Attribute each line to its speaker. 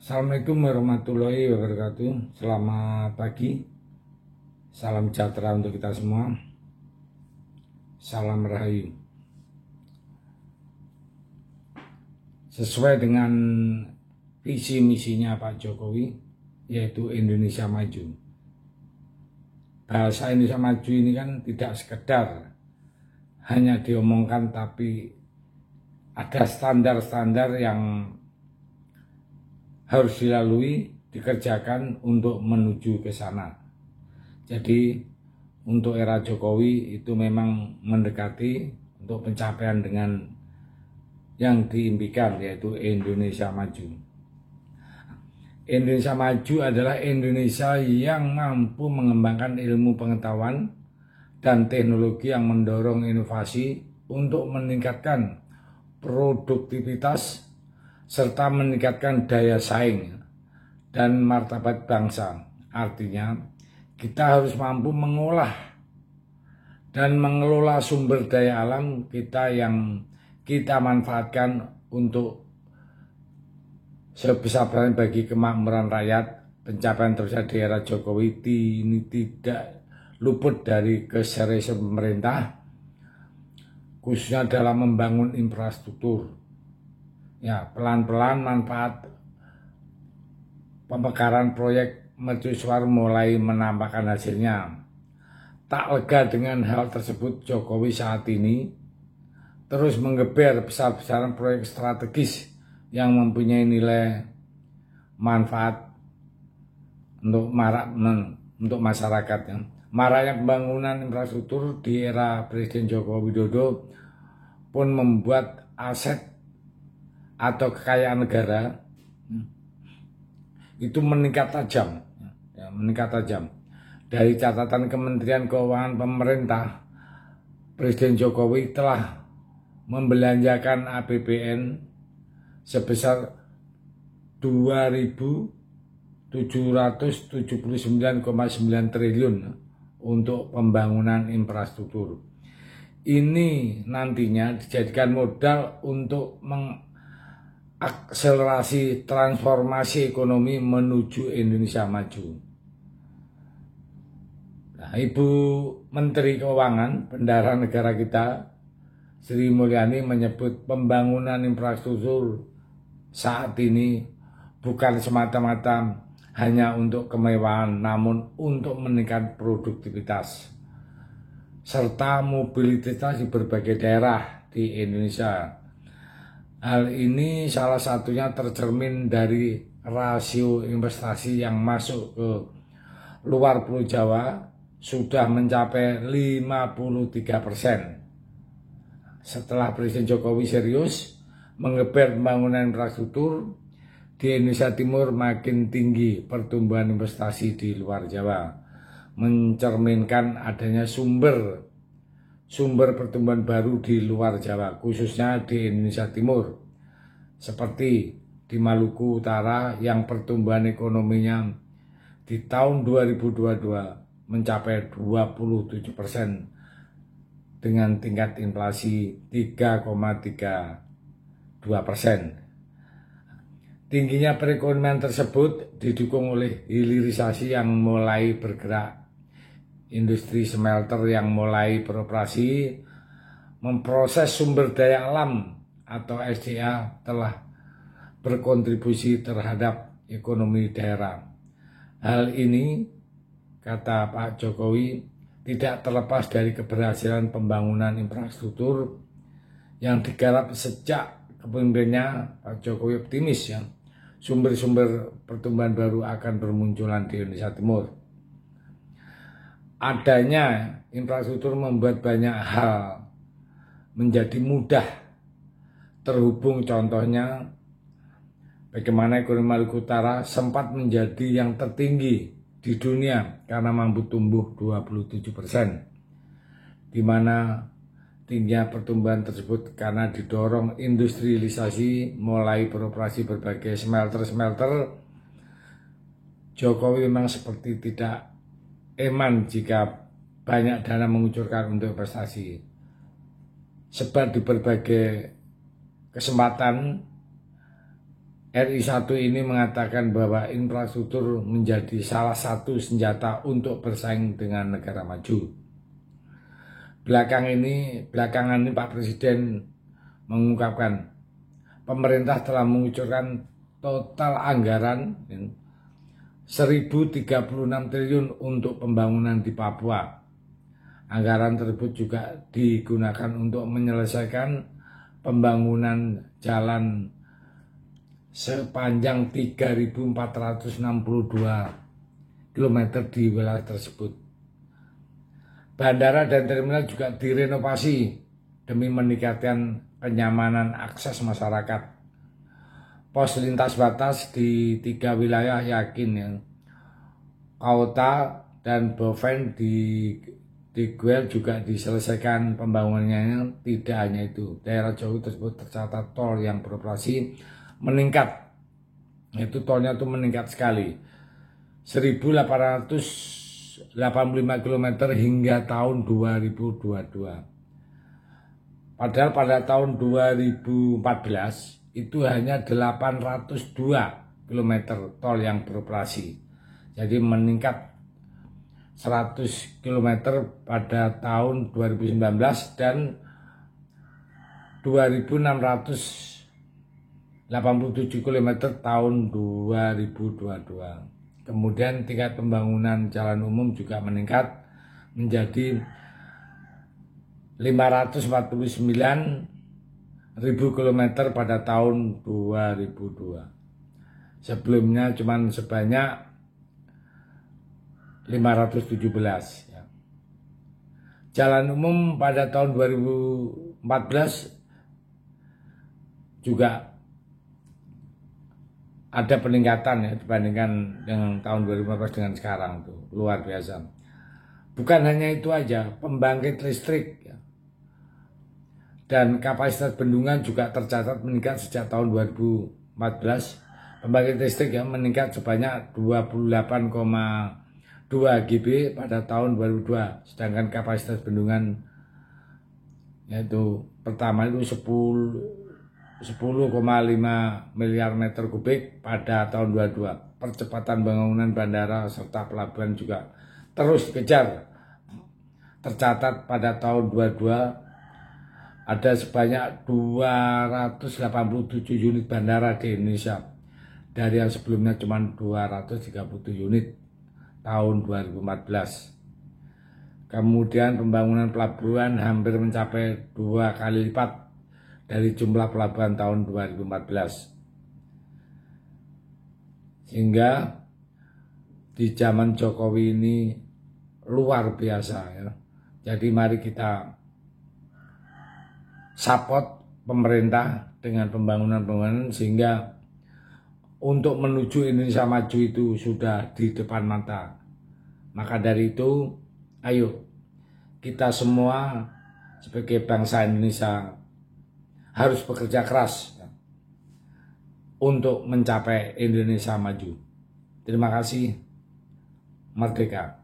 Speaker 1: Assalamualaikum warahmatullahi wabarakatuh. Selamat pagi. Salam sejahtera untuk kita semua. Salam Rahayu. Sesuai dengan visi misinya Pak Jokowi, yaitu Indonesia Maju. Bahasa Indonesia Maju ini kan tidak sekedar hanya diomongkan, tapi ada standar-standar yang harus dilalui, dikerjakan untuk menuju ke sana. Jadi untuk era Jokowi itu memang mendekati untuk pencapaian dengan yang diimpikan, yaitu Indonesia Maju. Indonesia Maju adalah Indonesia yang mampu mengembangkan ilmu pengetahuan dan teknologi yang mendorong inovasi untuk meningkatkan produktivitas serta meningkatkan daya saing dan martabat bangsa. Artinya, kita harus mampu mengolah dan mengelola sumber daya alam kita yang kita manfaatkan untuk sebesar-besarnya bagi kemakmuran rakyat. Pencapaian terbesar di era Jokowi ini tidak luput dari keseriusan pemerintah, khususnya dalam membangun infrastruktur. Ya, pelan-pelan manfaat pemekaran proyek mercusuar mulai menampakkan hasilnya. Tak lega dengan hal tersebut, Jokowi saat ini terus menggeber besar-besaran proyek strategis yang mempunyai nilai manfaat untuk masyarakat. Maraknya pembangunan infrastruktur di era Presiden Joko Widodo pun membuat aset atau kekayaan negara itu meningkat tajam, Dari catatan Kementerian Keuangan pemerintah, Presiden Jokowi telah membelanjakan APBN sebesar 2.779,9 triliun untuk pembangunan infrastruktur. Ini nantinya dijadikan modal untuk akselerasi transformasi ekonomi menuju Indonesia Maju. Nah, Ibu Menteri Keuangan, bendahara negara kita, Sri Mulyani, menyebut pembangunan infrastruktur saat ini bukan semata-mata hanya untuk kemewahan, namun untuk meningkatkan produktivitas serta mobilitas di berbagai daerah di Indonesia. Hal ini salah satunya tercermin dari rasio investasi yang masuk ke luar Pulau Jawa sudah mencapai 53%. Setelah Presiden Jokowi serius menggeber pembangunan infrastruktur, di Indonesia Timur makin tinggi pertumbuhan investasi di luar Jawa, mencerminkan adanya sumber pertumbuhan baru di luar Jawa, khususnya di Indonesia Timur, seperti di Maluku Utara yang pertumbuhan ekonominya di tahun 2022 mencapai 27% dengan tingkat inflasi 3,32%. Tingginya perekonomian tersebut didukung oleh hilirisasi yang mulai bergerak, industri smelter yang mulai beroperasi, memproses sumber daya alam atau SDA telah berkontribusi terhadap ekonomi daerah. Hal ini, kata Pak Jokowi, tidak terlepas dari keberhasilan pembangunan infrastruktur yang digarap sejak kepemimpinannya. Pak Jokowi optimis sumber-sumber pertumbuhan baru akan bermunculan di Indonesia Timur. Adanya infrastruktur membuat banyak hal menjadi mudah terhubung. Contohnya, bagaimana ekonomi Maluku Utara sempat menjadi yang tertinggi di dunia karena mampu tumbuh 27%, di mana tingginya pertumbuhan tersebut karena didorong industrialisasi, mulai beroperasi berbagai smelter. Jokowi memang seperti tidak eman jika banyak dana mengucurkan untuk investasi, sebab di berbagai kesempatan RI1 ini mengatakan bahwa infrastruktur menjadi salah satu senjata untuk bersaing dengan negara maju. Belakangan ini Pak Presiden mengungkapkan pemerintah telah mengucurkan total anggaran 1.036 triliun untuk pembangunan di Papua. Anggaran tersebut juga digunakan untuk menyelesaikan pembangunan jalan sepanjang 3.462 km di wilayah tersebut. Bandara dan terminal juga direnovasi demi meningkatkan kenyamanan akses masyarakat. Pos lintas batas di 3 wilayah yakin Kauta dan Boven di Guel juga diselesaikan pembangunannya. Tidak hanya itu, daerah jauh tersebut tercatat tol yang beroperasi meningkat. Itu tolnya itu meningkat sekali. 1.885 km hingga tahun 2022. Padahal pada tahun 2014 itu hanya 802 km tol yang beroperasi. Jadi meningkat 100 km pada tahun 2019 dan 2.687 km tahun 2022. Kemudian tingkat pembangunan jalan umum juga meningkat menjadi 549.000 km pada tahun 2002. Sebelumnya cuma sebanyak 517. Jalan umum pada tahun 2014 juga ada peningkatan dibandingkan dengan tahun 2015 dengan sekarang tuh, luar biasa. Bukan hanya itu aja, pembangkit listrik dan kapasitas bendungan juga tercatat meningkat sejak tahun 2014. Pembangkit listrik meningkat sebanyak 28,2 GB pada tahun 2002, sedangkan kapasitas bendungan yaitu pertama itu 10,5 miliar meter kubik pada tahun 2022. Percepatan bangunan bandara serta pelabuhan juga terus dikejar. Tercatat pada tahun 2022 ada sebanyak 287 unit bandara di Indonesia dari yang sebelumnya cuma 237 unit tahun 2014. Kemudian pembangunan pelabuhan hampir mencapai 2 kali lipat dari jumlah pelabuhan tahun 2014. Sehingga di zaman Jokowi ini luar biasa ya. Jadi mari kita support pemerintah dengan pembangunan sehingga untuk menuju Indonesia maju itu sudah di depan mata. Maka dari itu, ayo kita semua sebagai bangsa Indonesia harus bekerja keras untuk mencapai Indonesia maju. Terima kasih. Merdeka.